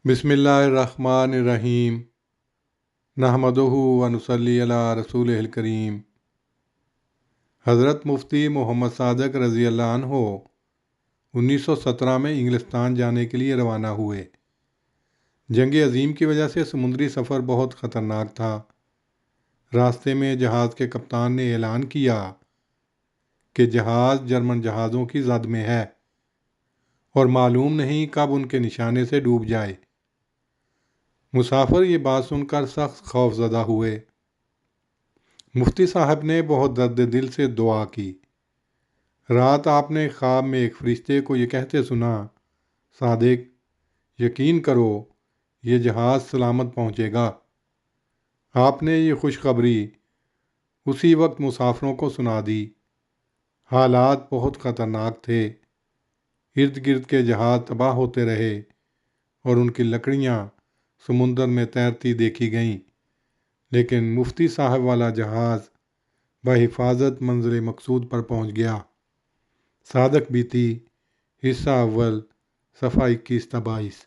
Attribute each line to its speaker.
Speaker 1: بسم اللہ الرحمن الرحیم نحمدہ و نصلی علی رسول الکریم۔ حضرت مفتی محمد صادق رضی اللہ عنہ 1917 میں انگلستان جانے کے لیے روانہ ہوئے۔ جنگ عظیم کی وجہ سے سمندری سفر بہت خطرناک تھا۔ راستے میں جہاز کے کپتان نے اعلان کیا کہ جہاز جرمن جہازوں کی زد میں ہے اور معلوم نہیں کب ان کے نشانے سے ڈوب جائے۔ مسافر یہ بات سن کر سخت خوف زدہ ہوئے۔ مفتی صاحب نے بہت درد دل سے دعا کی۔ رات آپ نے خواب میں ایک فرشتے کو یہ کہتے سنا، صادق یقین کرو یہ جہاز سلامت پہنچے گا۔ آپ نے یہ خوشخبری اسی وقت مسافروں کو سنا دی۔ حالات بہت خطرناک تھے۔ ارد گرد کے جہاز تباہ ہوتے رہے اور ان کی لکڑیاں سمندر میں تیرتی دیکھی گئیں، لیکن مفتی صاحب والا جہاز بحفاظت منزل مقصود پر پہنچ گیا۔ صادق بیتی، حصہ اول، صفحہ 21 تا 22۔